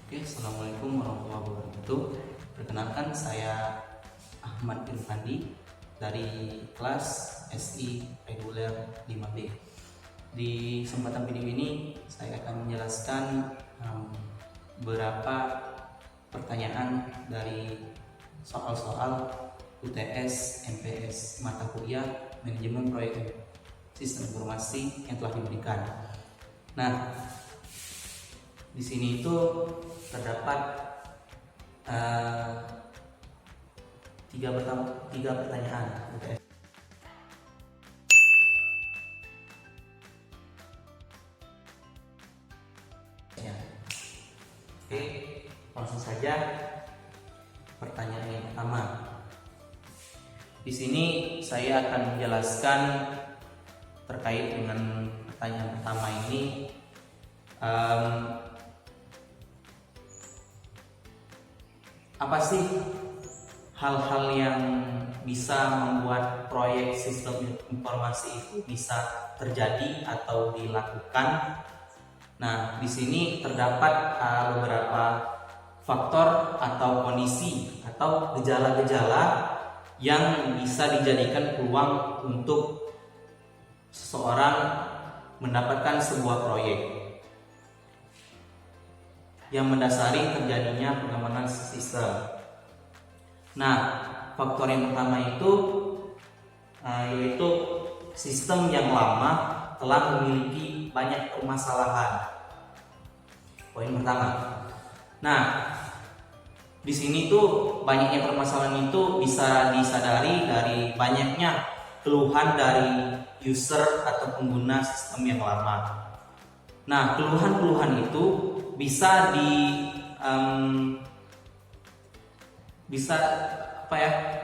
Oke, Assalamualaikum warahmatullahi wabarakatuh. Perkenalkan, saya Ahmad Irfandi dari kelas SI reguler 5B. Di kesempatan video ini saya akan menjelaskan beberapa pertanyaan dari soal-soal UTS MPS mata kuliah Manajemen Proyek Sistem Informasi yang telah diberikan. Nah, di sini itu terdapat tiga pertanyaan UTS. Oke, langsung saja pertanyaan yang pertama. Di sini saya akan menjelaskan terkait dengan pertanyaan pertama ini. Apa sih hal-hal yang bisa membuat proyek sistem informasi itu bisa terjadi atau dilakukan? Nah, di sini terdapat beberapa faktor atau kondisi atau gejala-gejala yang bisa dijadikan peluang untuk seseorang mendapatkan sebuah proyek yang mendasari terjadinya pengembangan sistem. Nah, faktor yang pertama itu yaitu sistem yang lama telah memiliki banyak permasalahan. Poin pertama. Nah, di sini tuh banyaknya permasalahan itu bisa disadari dari banyaknya keluhan dari user atau pengguna sistem yang lama. Nah, keluhan-keluhan itu bisa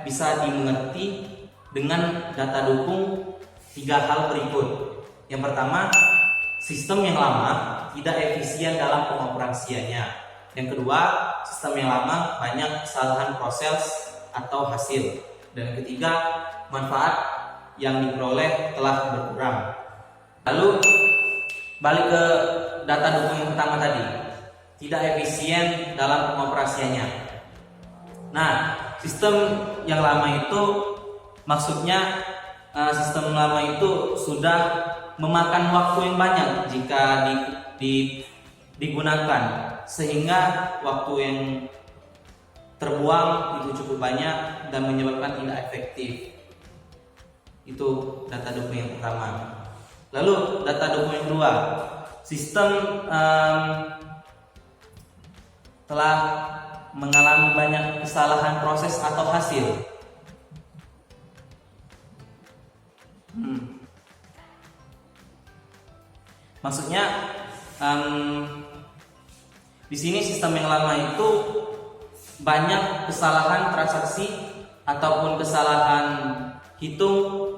bisa dimengerti dengan data dukung tiga hal berikut. Yang pertama, sistem yang lama tidak efisien dalam pengoperasiannya. Yang kedua, sistem yang lama banyak kesalahan proses atau hasil. Dan yang ketiga, manfaat yang diperoleh telah berkurang. Lalu balik ke data dukung yang pertama tadi, tidak efisien dalam pengoperasiannya. Nah, sistem yang lama itu maksudnya sistem lama itu sudah memakan waktu yang banyak jika digunakan, sehingga waktu yang terbuang itu cukup banyak dan menyebabkan tidak efektif. Itu data dukung yang pertama. Lalu data dukung yang kedua, sistem telah mengalami banyak kesalahan proses atau hasil. Maksudnya di sini sistem yang lama itu banyak kesalahan transaksi ataupun kesalahan hitung,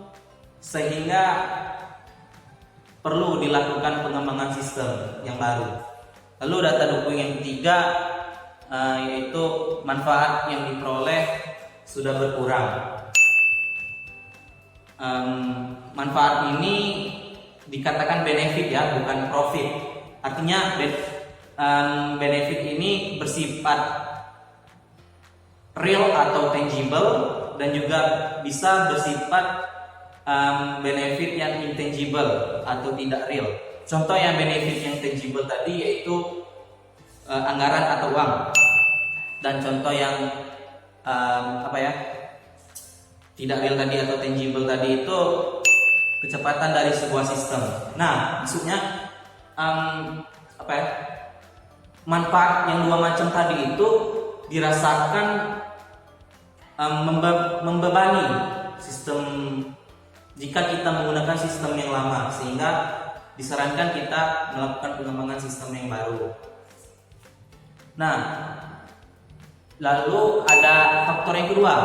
sehingga perlu dilakukan pengembangan sistem yang baru. Lalu data dukung yang ketiga yaitu manfaat yang diperoleh sudah berkurang. Manfaat ini dikatakan benefit ya, bukan profit. Artinya benefit ini bersifat real atau tangible, dan juga bisa bersifat benefit yang intangible atau tidak real. Contoh yang benefit yang tangible tadi yaitu anggaran atau uang, dan contoh yang tidak real tadi atau tangible tadi itu kecepatan dari sebuah sistem. Nah, maksudnya manfaat yang dua macam tadi itu dirasakan membebani sistem jika kita menggunakan sistem yang lama, sehingga disarankan kita melakukan pengembangan sistem yang baru. Nah, lalu ada faktor yang kedua.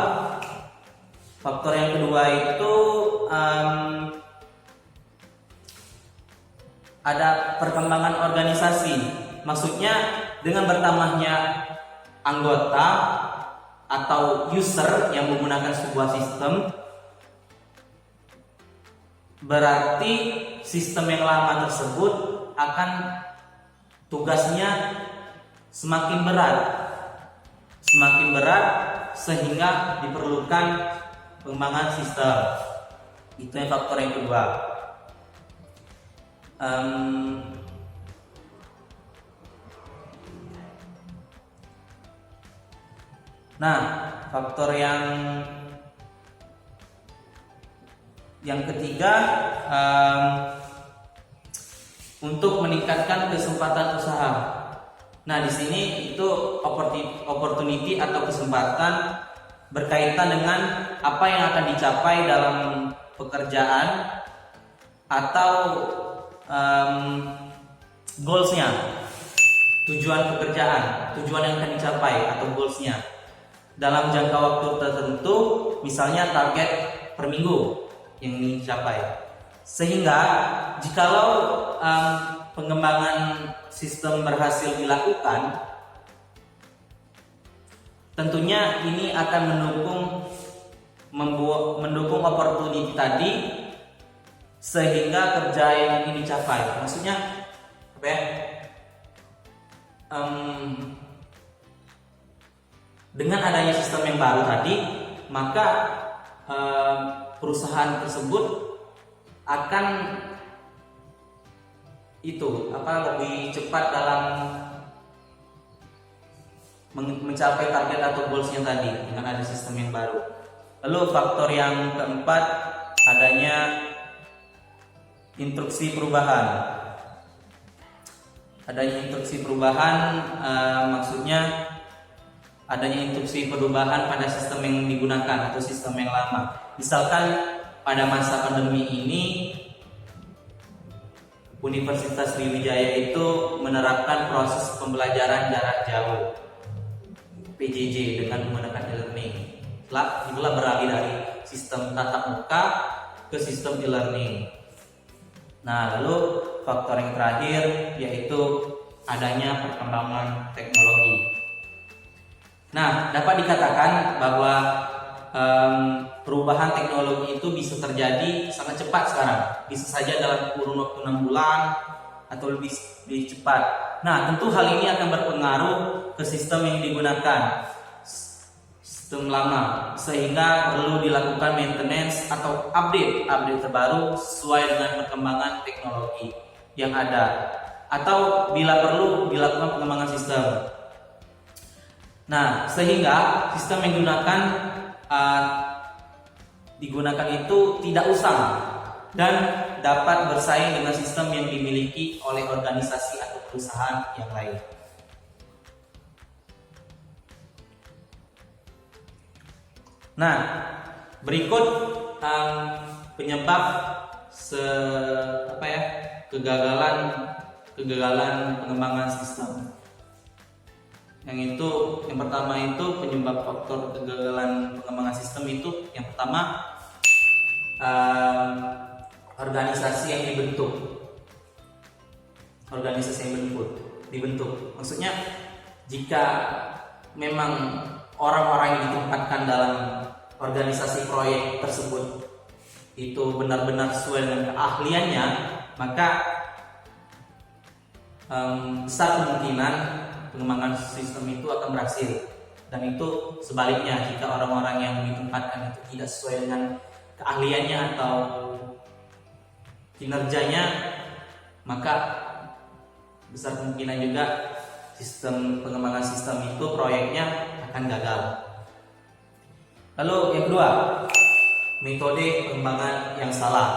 Faktor yang kedua itu ada perkembangan organisasi. Maksudnya dengan bertambahnya anggota atau user yang menggunakan sebuah sistem, berarti sistem yang lama tersebut akan tugasnya semakin berat sehingga diperlukan pengembangan sistem. Itu yang faktor yang kedua. Nah, faktor yang ketiga, untuk meningkatkan kesempatan usaha. Nah, di sini itu opportunity atau kesempatan berkaitan dengan apa yang akan dicapai dalam pekerjaan atau goalsnya, tujuan pekerjaan, tujuan yang akan dicapai atau goalsnya dalam jangka waktu tertentu, misalnya target per minggu yang ingin dicapai. Sehingga jikalau pengembangan sistem berhasil dilakukan, tentunya ini akan mendukung opportunity tadi sehingga kerja yang ingin dicapai. Maksudnya apa ya? Dengan adanya sistem yang baru tadi, maka perusahaan tersebut akan lebih cepat dalam mencapai target atau goalsnya tadi dengan ada sistem yang baru. Lalu faktor yang keempat, adanya instruksi perubahan. Maksudnya adanya instruksi perubahan pada sistem yang digunakan atau sistem yang lama. Misalkan pada masa pandemi ini Universitas Sriwijaya itu menerapkan proses pembelajaran jarak jauh PJJ dengan menggunakan e-learning. Itulah beralih dari sistem tatap muka ke sistem e-learning. Nah, lalu faktor yang terakhir yaitu adanya perkembangan teknologi. Nah, dapat dikatakan bahwa perubahan teknologi itu bisa terjadi sangat cepat sekarang. Bisa saja dalam kurun waktu 6 bulan atau lebih cepat. Nah, tentu hal ini akan berpengaruh ke sistem yang digunakan, sistem lama, sehingga perlu dilakukan maintenance atau update terbaru sesuai dengan perkembangan teknologi yang ada, atau bila perlu dilakukan pengembangan sistem. Nah, sehingga sistem yang digunakan itu tidak usang dan dapat bersaing dengan sistem yang dimiliki oleh organisasi atau perusahaan yang lain. Nah, berikut penyebab kegagalan pengembangan sistem. Yang pertama itu penyebab faktor kegagalan pengembangan sistem itu yang pertama organisasi yang dibentuk. Maksudnya jika memang orang-orang yang ditempatkan dalam organisasi proyek tersebut itu benar-benar sesuai dengan keahliannya, maka besar kemungkinan pengembangan sistem itu akan berhasil. Dan itu sebaliknya, jika orang-orang yang ditempatkan itu tidak sesuai dengan keahliannya atau kinerjanya, maka besar kemungkinan juga pengembangan sistem itu proyeknya akan gagal. Lalu yang kedua, metode pengembangan yang salah.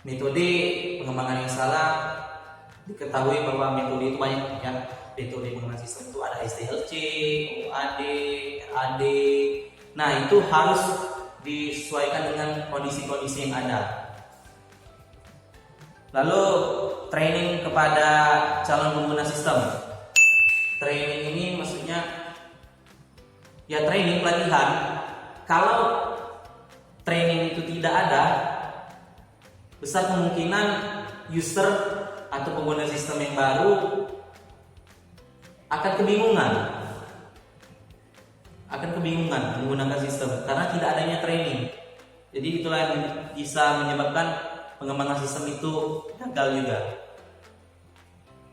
Metode pengembangan yang salah, diketahui bahwa metode itu banyak ya. Metode pengembangan sistem itu ada SDLC, OAD, RAD. Nah, itu harus disesuaikan dengan kondisi-kondisi yang ada. Lalu training kepada calon pengguna sistem. Training ini maksudnya ya training pelatihan. Kalau training itu tidak ada, besar kemungkinan user atau pengguna sistem yang baru akan kebingungan menggunakan sistem karena tidak adanya training. Jadi itulah yang bisa menyebabkan pengembangan sistem itu gagal juga.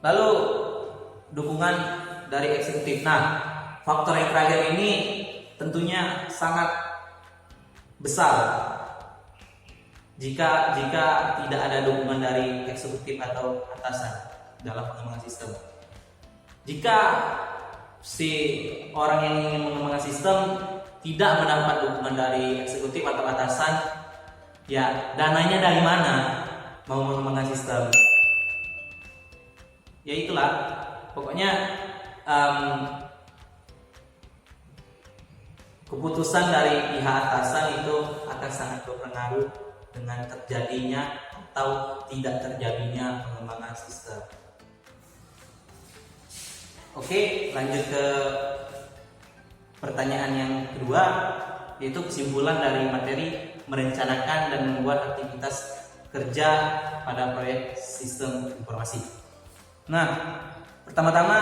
Lalu dukungan dari eksekutif. Nah, faktor yang terakhir ini tentunya sangat besar jika tidak ada dukungan dari eksekutif atau atasan dalam pengembangan sistem. Jika si orang yang ingin mengembangkan sistem tidak mendapat dukungan dari eksekutif atau atasan, ya dananya dari mana mau mengembangkan sistem? Ya itulah, pokoknya keputusan dari pihak atasan itu akan sangat berpengaruh dengan terjadinya atau tidak terjadinya pengembangan sistem. Oke, lanjut ke pertanyaan yang kedua, yaitu kesimpulan dari materi merencanakan dan membuat aktivitas kerja pada proyek sistem informasi. Nah, pertama-tama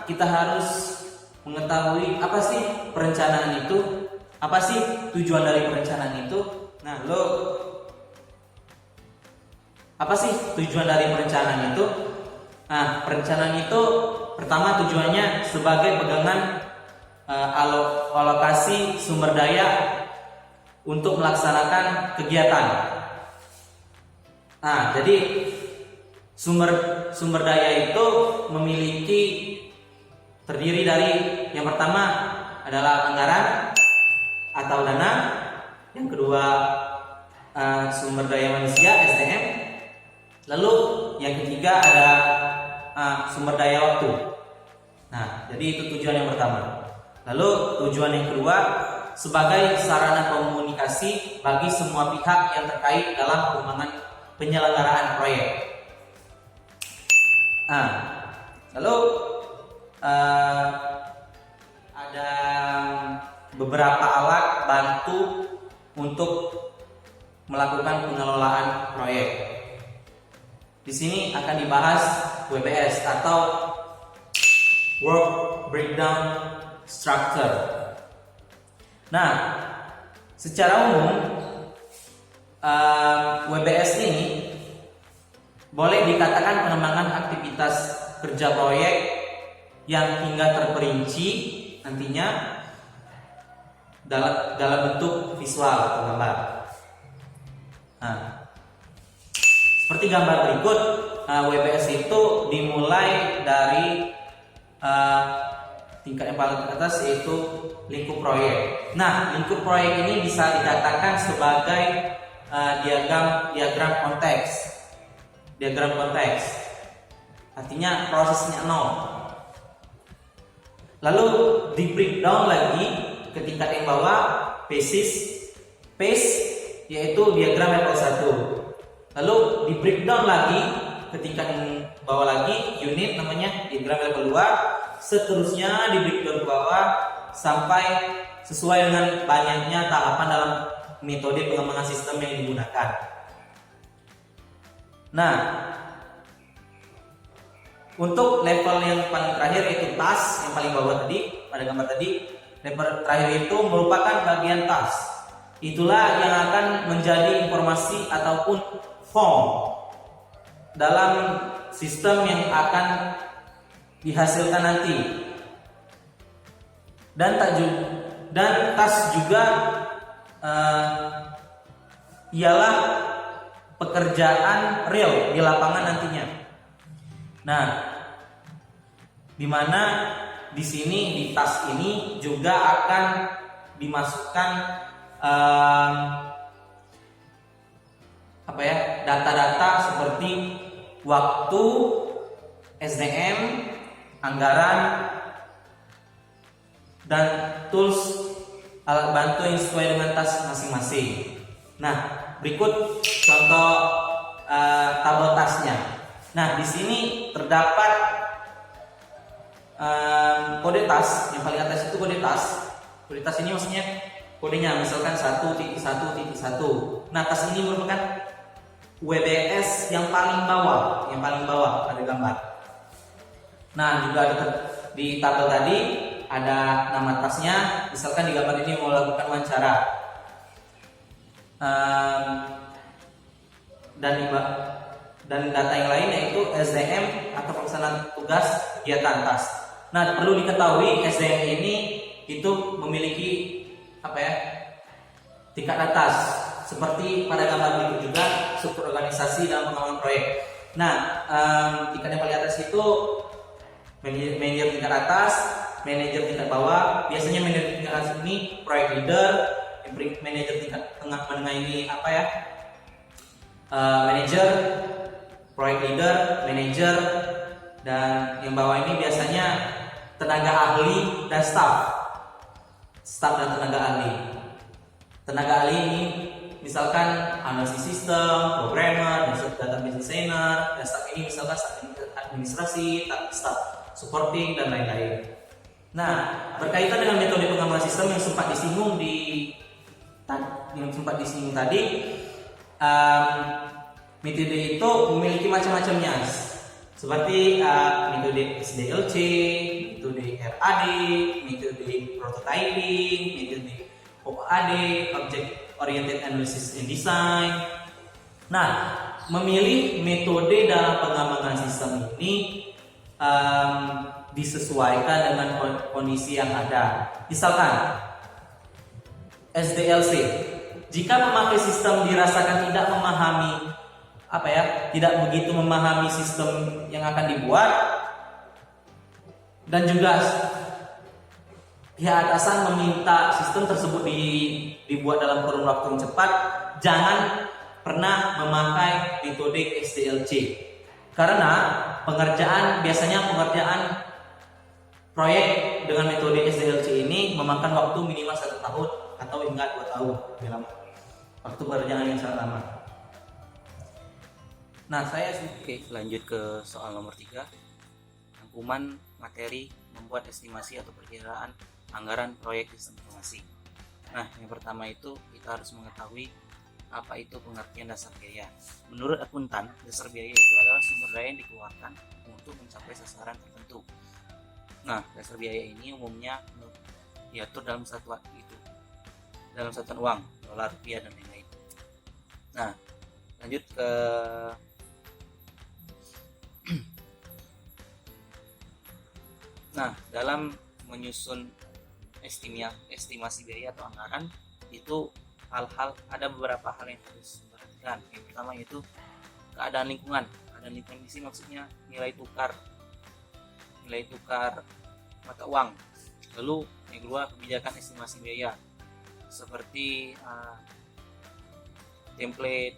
kita harus mengetahui apa sih perencanaan itu, apa sih tujuan dari perencanaan itu. Nah, apa sih tujuan dari perencanaan itu? Nah, perencanaan itu pertama tujuannya sebagai pegangan alokasi sumber daya untuk melaksanakan kegiatan. Nah, jadi sumber daya itu terdiri dari yang pertama adalah anggaran atau dana, yang kedua sumber daya manusia SDM, lalu yang ketiga ada sumber daya waktu. Nah, jadi itu tujuan yang pertama. Lalu tujuan yang kedua sebagai sarana komunikasi bagi semua pihak yang terkait dalam pengembangan penyelenggaraan proyek. Nah, lalu ada beberapa alat bantu untuk melakukan pengelolaan proyek. Di sini akan dibahas WBS atau Work Breakdown Structure. Nah, secara umum WBS ini boleh dikatakan pengembangan aktivitas kerja proyek yang hingga terperinci nantinya dalam bentuk visual atau gambar. Nah, seperti gambar berikut, WBS itu dimulai dari tingkat yang paling atas, yaitu lingkup proyek. Nah, lingkup proyek ini bisa dikatakan sebagai diagram konteks. Diagram konteks artinya prosesnya nol. Lalu di breakdown lagi ke tingkat yang bawah, phase yaitu diagram level 1. Lalu di breakdown lagi ke tingkat yang bawah lagi, unit namanya diagram level 2. Seterusnya di breakdown ke bawah sampai sesuai dengan banyaknya tahapan dalam metode pengembangan sistem yang digunakan. Nah, untuk level yang paling terakhir yaitu task, yang paling bawah tadi pada gambar tadi, level terakhir itu merupakan bagian task. Itulah yang akan menjadi informasi ataupun form dalam sistem yang akan dihasilkan nanti. Dan task juga ialah pekerjaan real di lapangan nantinya. Nah, di mana di sini di task ini juga akan dimasukkan data-data seperti waktu, SDM, anggaran, dan tools alat bantu yang sesuai dengan task masing-masing. Nah, berikut contoh tabel tasknya. Nah, di sini terdapat kode task. Yang paling atas itu kode task. Kode task ini maksudnya kodenya misalkan 1.1.1. Nah, task ini merupakan WBS yang paling bawah pada gambar. Nah, juga di tabel tadi ada nama tasknya. Misalkan di gambar ini mau lakukan wawancara. Dan data yang lain yaitu SDM atau pelaksanaan tugas kegiatan task. Nah, perlu diketahui SDM ini itu memiliki tingkat atas. Seperti pada gambar berikut juga struktur organisasi dalam pengembangan proyek. Nah, tingkat yang paling atas itu manajer tingkat atas, manajer tingkat bawah. Biasanya manajer tingkat atas ini project leader, manajer tingkat tengah menengah ini manajer, project leader, manager, dan yang bawah ini biasanya tenaga ahli dan staff dan tenaga ahli. Tenaga ahli ini misalkan analisis sistem, programmer, database designer, dan staff ini misalkan staff administrasi, staff supporting, dan lain-lain. Nah, berkaitan dengan metode pengembangan sistem yang sempat disinggung tadi, metode itu memiliki macam-macamnya, seperti metode SDLC, metode RAD, metode prototyping, metode OAD, Object Oriented Analysis and Design. Nah, memilih metode dalam pengembangan sistem ini disesuaikan dengan kondisi yang ada. Misalkan SDLC, jika pemakai sistem dirasakan tidak begitu memahami sistem yang akan dibuat, dan juga pihak atasan meminta sistem tersebut dibuat dalam kurun waktu yang cepat, jangan pernah memakai metode SDLC. Karena biasanya pengerjaan proyek dengan metode SDLC ini memakan waktu minimal 1 tahun atau hingga 2 tahun dalam waktu pengerjaan yang sangat lama. Nah, Oke, lanjut ke soal nomor 3. Rangkuman materi membuat estimasi atau perkiraan anggaran proyek sistem informasi. Nah, yang pertama itu kita harus mengetahui apa itu pengertian dasar biaya. Menurut akuntan, dasar biaya itu adalah sumber daya yang dikeluarkan untuk mencapai sasaran tertentu. Nah, dasar biaya ini umumnya diatur dalam satuan uang, dolar, rupiah, dan lain-lain. Nah, lanjut ke dalam menyusun estimasi biaya atau anggaran itu ada beberapa hal yang harus diperhatikan. Yang pertama itu keadaan lingkungan. Keadaan lingkungan di sini maksudnya nilai tukar mata uang. Lalu yang kedua, kebijakan estimasi biaya seperti template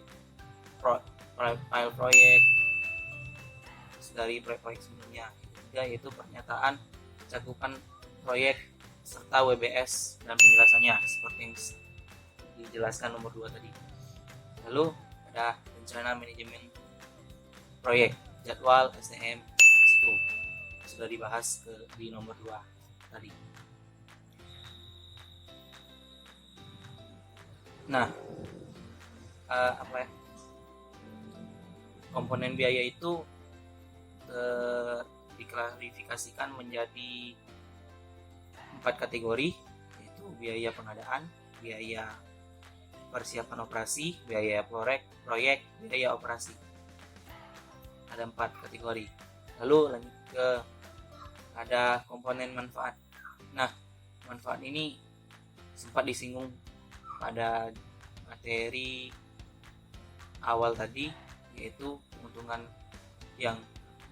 file proyek dari proyek sebelumnya. Ketiga yaitu pernyataan cakupan proyek serta WBS dan penjelasannya seperti yang dijelaskan nomor 2 tadi. Lalu ada rencana manajemen proyek, jadwal, SDM, risiko. Sudah dibahas di nomor 2 tadi. Nah, komponen biaya itu diklasifikasikan menjadi 4 kategori, yaitu biaya pengadaan, biaya persiapan operasi, biaya proyek, biaya operasi. Ada 4 kategori. Lalu lanjut ke ada komponen manfaat. Nah, manfaat ini sempat disinggung pada materi awal tadi, yaitu keuntungan yang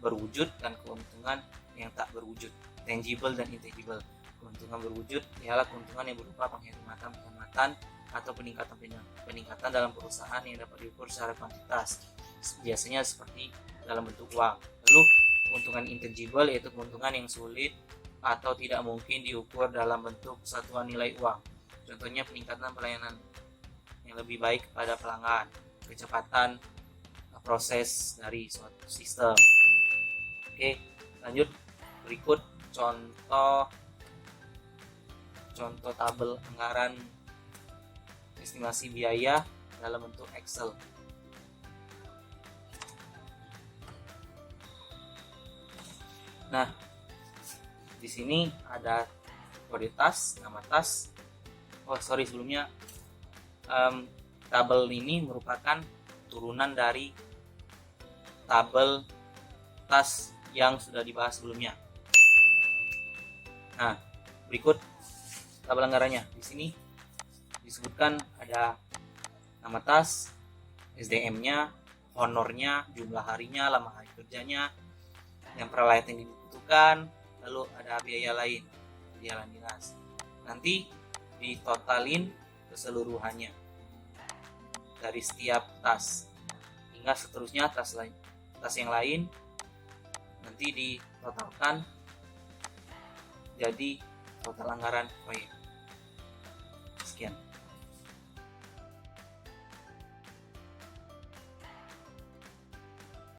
berwujud dan keuntungan yang tak berwujud, tangible dan intangible. Keuntungan berwujud ialah keuntungan yang berupa penghematan atau peningkatan dalam perusahaan yang dapat diukur secara kuantitas, biasanya seperti dalam bentuk uang. Lalu keuntungan intangible yaitu keuntungan yang sulit atau tidak mungkin diukur dalam bentuk satuan nilai uang. Contohnya peningkatan pelayanan yang lebih baik kepada pelanggan, kecepatan proses dari suatu sistem. Oke, lanjut berikut contoh tabel anggaran estimasi biaya dalam bentuk Excel. Nah, di sini ada kode tas, nama tas. Sebelumnya tabel ini merupakan turunan dari tabel tas yang sudah dibahas sebelumnya. Nah, berikut tabel anggarannya. Di sini disebutkan ada nama tas, SDM-nya, honornya, jumlah harinya, lama hari kerjanya, yang peralatan yang dibutuhkan, lalu ada biaya lain, biaya dinas. Nanti ditotalin keseluruhannya dari setiap tas hingga seterusnya tas yang lain nanti ditotalkan jadi total anggaran proyek. Sekian.